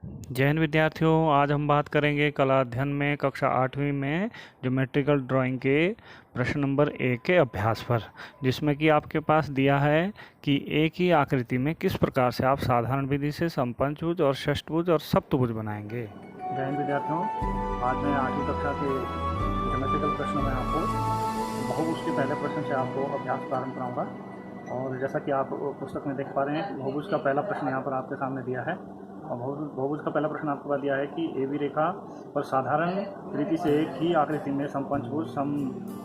जय हिंद विद्यार्थियों। आज हम बात करेंगे कला अध्ययन में कक्षा 8वीं में ज्योमेट्रिकल ड्राइंग के प्रश्न नंबर 1 के अभ्यास पर, जिसमें कि आपके पास दिया है कि एक ही आकृति में किस प्रकार से आप साधारण विधि से समपंचभुज और षष्ठभुज और सप्तभुज बनाएंगे। जय हिंद विद्यार्थियों, आज मैं 8वीं कक्षा के ज्योमेट्रिकल प्रश्नों में आपको बहुभुज के पहले प्रश्न से आपको अभ्यास प्रारंभ कराऊंगा। और जैसा कि आप पुस्तक में देख पा रहे हैं, बहुभुज का पहला प्रश्न यहाँ पर आपके सामने दिया है। और बहुभुज का पहला प्रश्न आपके पास दिया है कि ए बी रेखा और साधारण रीति से एक ही आकृति में समपंचभुज, सम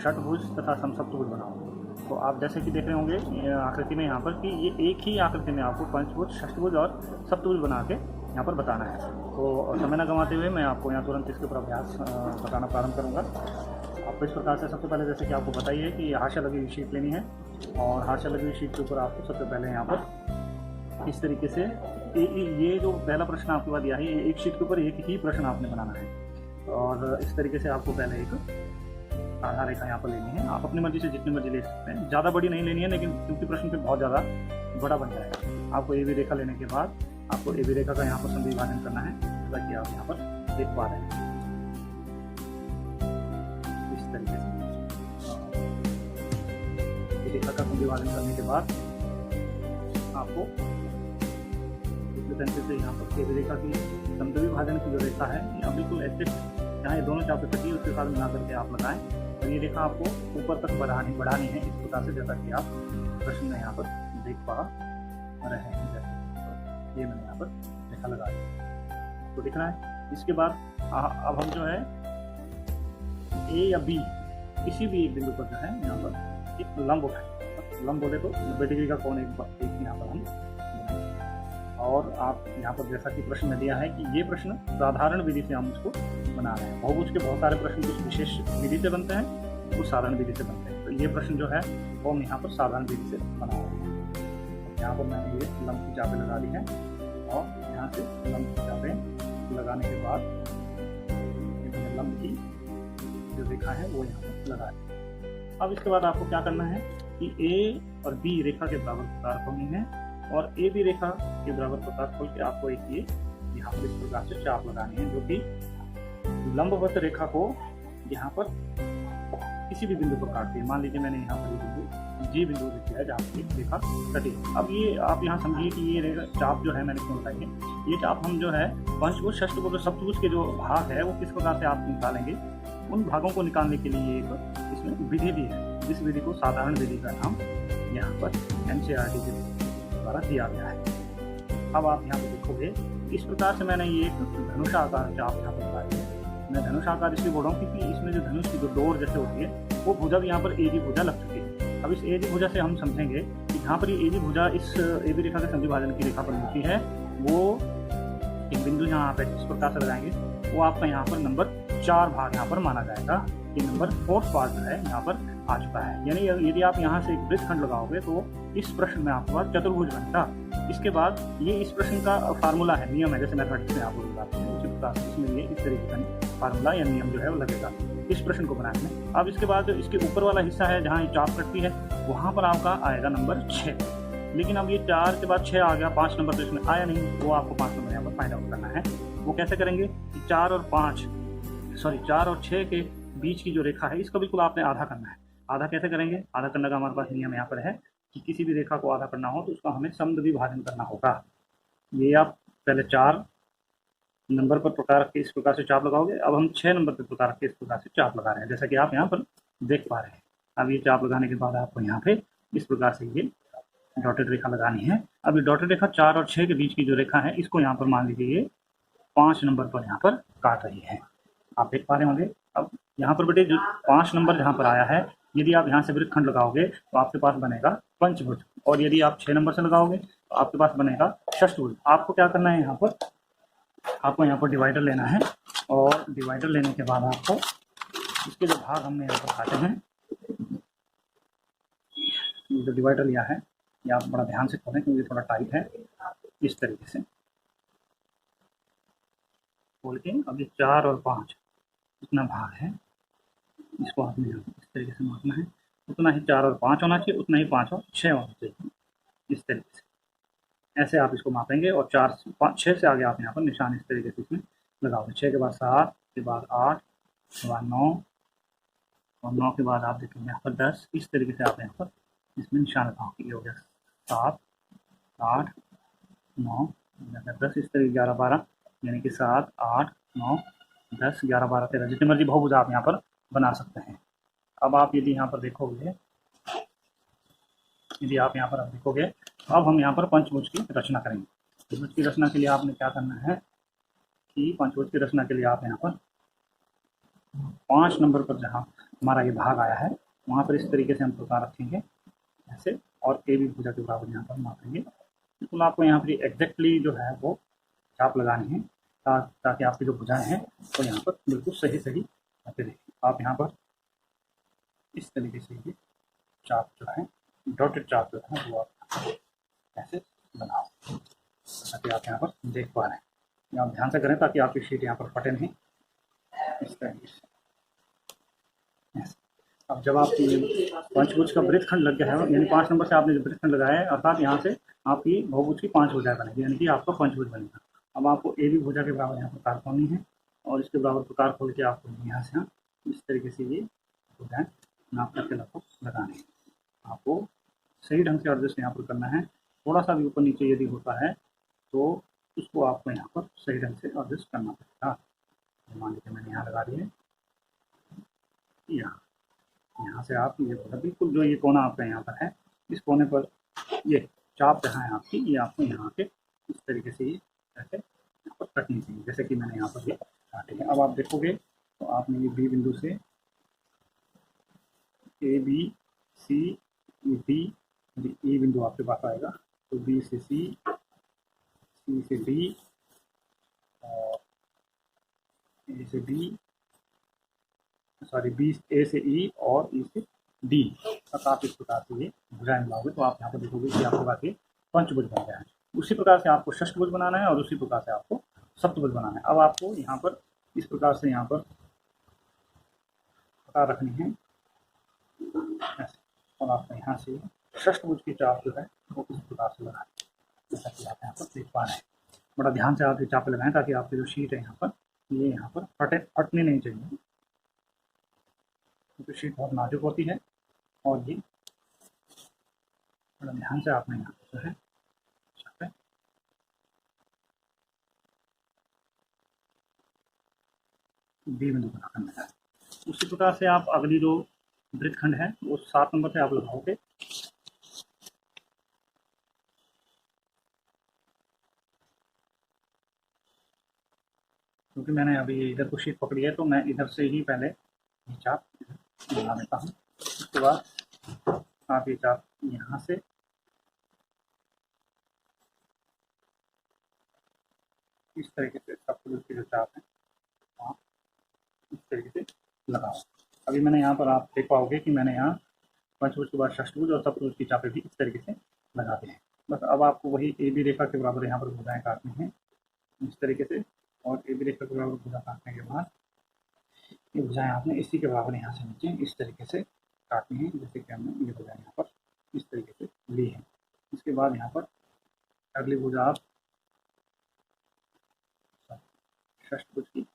षटभुज तथा समसप्तभुज बनाओ। तो आप जैसे कि देख रहे होंगे आकृति में यहाँ पर कि ये एक ही आकृति में आपको पंचभुज, षष्ठभुज और सप्तभुज बना के यहाँ पर बताना है। तो समय न गंवाते हुए मैं आपको यहाँ तुरंत इसके ऊपर अभ्यास बताना प्रारंभ करूँगा। आपको इस प्रकार से सबसे पहले जैसे कि आपको बताइए कि हाशिया लगी हुई शीट लेनी है, और हाशिया लगी हुई शीट के ऊपर आपको सबसे पहले यहाँ पर इस तरीके से ये जो पहला प्रश्न आपके पास दिया है, ये एक शीट के ऊपर एक ही प्रश्न आपने बनाना है। और इस तरीके से आपको पहले एक आधार रेखा यहाँ पर लेनी है। आप अपनी मर्जी से जितनी मर्जी ले सकते हैं, ज़्यादा बड़ी नहीं लेनी है, लेकिन क्योंकि प्रश्न फिर बहुत ज़्यादा बड़ा बन जाएगा। आपको ए बी रेखा लेने के बाद आपको ए बी रेखा का यहाँ पर संविभाजन करना है, जैसा कि आप यहाँ पर देख पा रहे हैं इस तरीके से। ए रेखा का संविभाजन करने के बाद आपको पेंसिल से यहाँ पर ए बी रेखा की संविभाजन की जो रेखा है, यहाँ बिल्कुल ऐसे जहाँ ये दोनों चाप कटी उसके साथ मिला करके आप लगाएं। और ये रेखा आपको ऊपर तक बढ़ानी है इस प्रकार से, जैसा कि आप प्रश्न में यहाँ पर देख पा रहे हैं। जैसे ये मैंने यहाँ पर रेखा लगा दी, तो दिख रहा है। इसके बाद अब हम जो है ए या बी किसी भी एक बिंदु पर जो है यहाँ पर एक लंब उठाएं। लंब बोले तो 90 डिग्री का कोण एक यहाँ पर हम बनाएंगे। और आप यहाँ पर जैसा कि प्रश्न में दिया है कि ये प्रश्न साधारण विधि से हम उसको बना रहे हैं। बहुभुज के बहुत सारे प्रश्न कुछ विशेष विधि से बनते हैं, कुछ साधारण विधि से बनते हैं। तो ये प्रश्न जो है वो हम यहाँ पर साधारण विधि से बना रहे हैं। यहाँ पर मैंने ये लंब की चापें लगा दी हैं, और यहाँ से लंब की चापें लगाने के बाद लंब की जो रेखा है वो यहाँ पर लगा दी। अब इसके बाद आपको क्या करना है कि ए और बी रेखा के बराबर प्रकार होनी है, और ए बी रेखा के बराबर प्रकार खोल के आपको एक ये यहाँ पर इस प्रकार से चाप लगानी है, जो कि लंबवत रेखा को यहाँ पर किसी भी बिंदु पर काटती है। मान लीजिए मैंने यहाँ पर बिंदु जी बिंदु लिखा है जहाँ पर रेखा कटी। अब ये आप यहाँ समझिए कि ये रेखा चाप जो है मैंने क्यों बताई है। ये चाप हम जो है पंचभुज, षष्ठभुज और सप्तभुज के जो भाग है वो किस प्रकार से आप निकालेंगे, उन भागों को निकालने के लिए एक इसमें विधि भी है, जिस विधि को साधारण विधि का नाम यहाँ पर NCERT के द्वारा दिया गया है। अब आप यहाँ पर देखोगे इस प्रकार से मैंने ये एक धनुषाकार चाप यहाँ पर लगाई है। मैं धनुषाकार इसलिए बोल रहा हूँ क्योंकि इसमें जो धनुष की जो डोर जैसे होती है वो भुजा भी यहाँ पर ए बी भुजा लग चुकी है। अब इस ए बी भुजा से हम समझेंगे कि जहाँ पर ये ए बी भुजा इस ए बी रेखा के संविभाजन की रेखा पर मिलती है, वो एक बिंदु यहाँ पे इस प्रकार से लगाएंगे, वो आपका यहाँ पर नंबर 4 भाग यहाँ पर माना जाएगा कि नंबर 4th पार्ट जो है यहाँ पर आ चुका है। यानी यदि आप यहाँ से एक वृत्तखंड लगाओगे तो इस प्रश्न में आपके पास चतुर्भुज बनेगा। इसके बाद ये इस प्रश्न का फार्मूला है, नियम है, जैसे मैथमेटिक्स में आपको बताते हैं उसी प्रकार से इसमें ये इस तरीके का फार्मूला या नियम जो है वो लगेगा इस प्रश्न को बनाने में। अब इसके बाद इसके ऊपर वाला हिस्सा है जहाँ ये चाप कटती है, वहाँ पर आपका आएगा नंबर 6। लेकिन अब ये 4 के बाद 6 आ गया, 5 नंबर तो इसमें आया नहीं, वो आपको 5 नंबर यहाँ पर फाइंड आउट करना है। वो कैसे करेंगे कि 4 और 6 के बीच की जो रेखा है इसका बिल्कुल आपने आधा करना है। आधा कैसे करेंगे? आधा करने का हमारे पास नियम यहाँ पर है कि किसी भी रेखा को आधा करना हो तो उसका हमें समद्विभाजन करना होगा। ये आप पहले 4 नंबर पर प्रकार के इस प्रकार से चाप लगाओगे, अब हम 6 नंबर पर प्रकार के इस प्रकार से चाप लगा रहे हैं, जैसा कि आप यहाँ पर देख पा रहे हैं। अब ये चाप लगाने के बाद आपको यहाँ पे इस प्रकार से ये डॉटेड रेखा लगानी है। अब ये डॉटेड रेखा 4 और 6 के बीच की जो रेखा है इसको यहाँ पर मान लीजिए ये 5 नंबर पर यहाँ पर काट रही है, आप देख पा रहे होंगे। अब यहाँ पर बेटे जो 5 नंबर जहाँ पर आया है, यदि आप यहाँ से वृत्तखंड लगाओगे तो आपके पास बनेगा पंचभुज, और यदि आप 6 नंबर से लगाओगे तो आपके पास बनेगा षष्ठभुज। आपको क्या करना है, यहाँ पर डिवाइडर लेना है, और डिवाइडर लेने के बाद आपको इसके जो भाग हमने यहाँ पर काटे हैं, जो डिवाइडर लिया है ये आप बड़ा ध्यान से खोलें क्योंकि थोड़ा टाइट है। इस तरीके से खोल के अब ये 4 और 5 इतना भाग है, इसको आपने इस तरीके से मापना है। उतना ही 4 और 5 होना चाहिए, उतना ही 5 और 6 होना चाहिए, इस तरीके से। ऐसे आप इसको मापेंगे और 4 5 6 से आगे आप यहाँ पर निशान इस तरीके से इसमें लगाओगे। 6 के बाद 7 के बाद 8 के बाद 9 और 9 के बाद आप देखेंगे यहाँ पर 10। इस तरीके से आप यहाँ पर इसमें निशान लगाओगे। ये हो गया 7 8 9 10 इस तरीके 11 12 यानी कि 7 8 9 10 11 12 13 जितनी मर्जी बहुभुज आप यहाँ पर बना सकते हैं। अब आप यदि यहाँ पर देखोगे, यदि आप यहाँ पर अब देखोगे, अब हम यहाँ पर पंचभुज की रचना करेंगे। पंचभुज की रचना के लिए आपने क्या करना है कि पंचभुज की रचना के लिए आप यहाँ पर 5 नंबर पर जहाँ हमारा ये भाग आया है वहाँ पर इस तरीके से हम प्रकार रखेंगे ऐसे, और ए बी भुजा के बराबर यहाँ पर मापेंगे। बिल्कुल आपको यहाँ पर एग्जैक्टली जो है वो चाप लगानी है ताकि आपकी जो भुजाएं हैं वो यहाँ पर बिल्कुल सही सही आते रहें। आप यहाँ पर इस तरीके से ये चाप जो है, डॉटेड चाप जो है वो आप ऐसे बनाओ ताकि आप यहाँ पर देख पा रहे हैं। आप ध्यान से करें ताकि आपकी शीट यहाँ पर फटे नहीं, इस तरीके से। अब जब आप पंचभुज का वृत्तखंड लग गया है, यानी 5 नंबर से आपने जो वृत्तखंड लगाया है, अर्थात यहाँ से आपकी बहुभुज की 5 भुजाएं बनेगी, यानी कि आपका पंचभुज बनेगा। अब आपको ए बी भुजा के बराबर यहाँ पर प्रकार खोलनी है और इसके बराबर प्रकार खोल के आपको यहाँ से इस तरीके से ये भुजाएं नाप करके लगानी है। आपको सही ढंग से एडजस्ट यहाँ पर करना है। थोड़ा सा भी ऊपर नीचे यदि होता है तो उसको आपको यहाँ पर सही ढंग से एडजस्ट करना पड़ेगा। मान लीजिए मैंने यहाँ लगा दिए, यहाँ से आप ये बिल्कुल जो ये कोना आपका यहाँ पर है, इस कोने पर ये चाप जहाँ है आपकी, ये आपको यहाँ के इस तरीके से ये ऐसे यहाँ पर कटनी चाहिए, जैसे कि मैंने यहाँ पर ये काटी है। अब आप देखोगे तो आपने ये बी बिंदु से A B C D E बिंदु आपके पास आएगा, तो बी से सी से डी और ए से डी, सॉरी बी ए से ई और ई से डी तक आप इस प्रकार से ये भुजाएं बनाओगे तो आप यहाँ पर देखोगे कि आपके पास ये पंचभुज बन गया है। उसी प्रकार से आपको षष्ठभुज बनाना है और उसी प्रकार से आपको सप्तभुज बनाना है। अब आपको यहाँ पर इस प्रकार से यहाँ पर प्रकार रखनी है ऐसे, और आपको यहाँ से षष्ठभुज की चाप जो है वो इस प्रकार से लगाएं, जैसा कि आप यहाँ पर देख पा रहे हैं। बड़ा ध्यान से आप ये चापे लगाएं ताकि आपकी जो शीट है यहाँ पर ये यहाँ पर फटनी नहीं चाहिए, क्योंकि शीट बहुत नाजुक होती है। और ये बड़ा ध्यान से आपने यहाँ जो है चापे बी बिंदु बना करना है। उसी प्रकार से आप अगली जो वृत्तखंड है वो 7 नंबर से आप लगाओगे। क्योंकि मैंने अभी इधर को शीट पकड़ी है तो मैं इधर से ही पहले ये चाप बना देता हूँ। उसके बाद आप ये चाप यहाँ से इस तरीके से सप्तभुज की जो चाप है आप इस तरीके से लगाओ। अभी मैंने यहाँ पर आप देख पाओगे कि मैंने यहाँ पंचभुज के बाद षष्ठभुज और सप्तभुज की चापे भी इस तरीके से लगाते हैं। बस अब आपको वही ए बी रेखा के बराबर यहाँ पर भुजाएं काटनी है इस तरीके से, और ए बी रेखा के बराबर भुजा काटने के बाद ये भुजाएं आपने इसी के बराबर यहाँ से नीचे इस तरीके से काटनी है, जैसे कि हमने ये भुजाएं यहाँ पर इस तरीके से ली है। इसके बाद यहाँ पर अगली भुजा आप षष्ठभुज की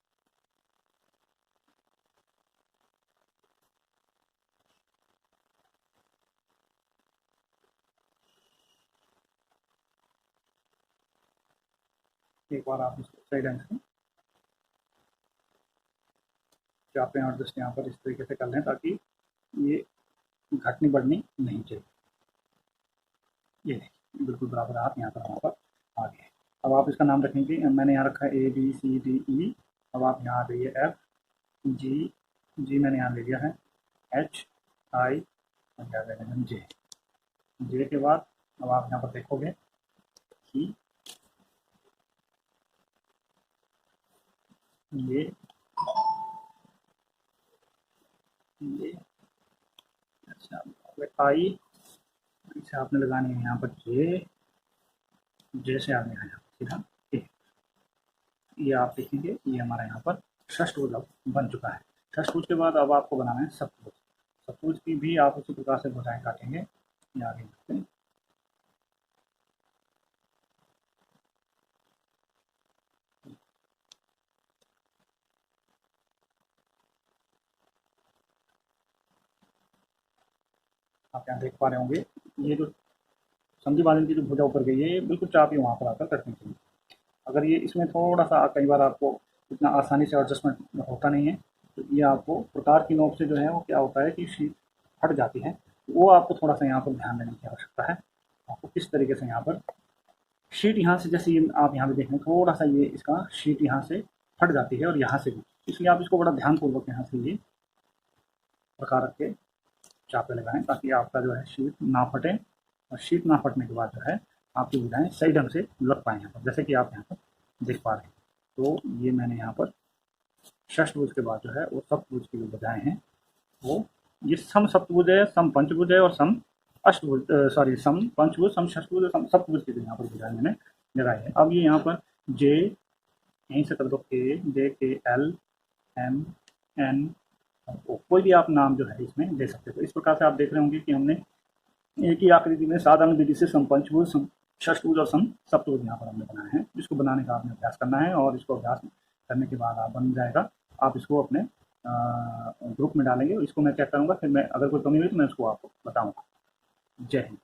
एक बार आप इसको सही ढंग से चापें और एडजस्ट यहाँ पर इस तरीके से कर लें ताकि ये घटनी बढ़नी नहीं चाहिए। ये बिल्कुल बराबर आप यहाँ पर आ गए। अब आप इसका नाम रखेंगे, मैंने यहाँ रखा है A B C D E. अब आप यहाँ आ जाइए एफ जी मैंने यहाँ ले लिया है, एच आई जे। जे के बाद अब आप यहाँ पर देखोगे कि ये अच्छा आई इसे आपने लगानी है यहाँ पर जे से आपने यहाँ सीधा ये आप देखेंगे ये हमारा यहाँ पर षष्ठभुज बन चुका है। षष्ठभुज के बाद अब आपको बनाना है सप्तभुज। सप्तभुज की भी आप उसी प्रकार से भुजाएं काटेंगे। ये आगे आप यहाँ देख पा रहे होंगे, ये जो संधिभाजन की जो भुजा ऊपर गई है, ये बिल्कुल चाप ही वहाँ पर आकर कटनी चाहिए। अगर ये इसमें थोड़ा सा कई बार आपको इतना आसानी से एडजस्टमेंट होता नहीं है, तो ये आपको प्रकार की नोक से जो है वो क्या होता है कि शीट फट जाती है। वो आपको थोड़ा सा यहाँ पर ध्यान देने की आवश्यकता है। आपको किस तरीके से यहाँ पर शीट यहाँ से, जैसे ये आप यहाँ पे देखें, थोड़ा सा ये इसका शीट यहाँ से फट जाती है और यहाँ से भी, इसलिए आप इसको बड़ा ध्यानपूर्वक यहाँ से ये प्रकार रख के चापे लगाएं, ताकि आपका जो है शीट ना फटे, और शीट ना फटने के बाद जो है आपकी भुजाएं सही ढंग से लग पाएँ यहाँ पर, जैसे कि आप यहाँ पर देख पा रहे हैं। तो ये मैंने यहाँ पर षष्ठभुज के बाद जो है वो सप्तभुज की जो भुजाएं हैं, वो ये सम सप्तभुज है, सम पंचभुज है और सम अष्टभुज, सॉरी सम पंचभुज, सम षष्ठभुज और सम सप्तभुज की जो यहाँ पर भुजाएं मैंने लगाई है। अब ये यहाँ पर जे, यहीं से कर दो के, जे के एल एम एन ओ, कोई भी आप नाम जो है इसमें दे सकते हो। तो इस प्रकार से आप देख रहे होंगे कि हमने एक ही आकृति में साधारण विधि से सम पंचभुज, सम षष्ठभुज और सम सप्तभुज यहाँ पर हमने बनाए हैं। इसको बनाने का आपने अभ्यास करना है, और इसको अभ्यास करने के बाद आप बन जाएगा। आप इसको अपने ग्रुप में डालेंगे, इसको मैं क्या करूँगा, फिर मैं अगर कोई कमी हुई तो मैं उसको आपको बताऊँगा। जय हिंद।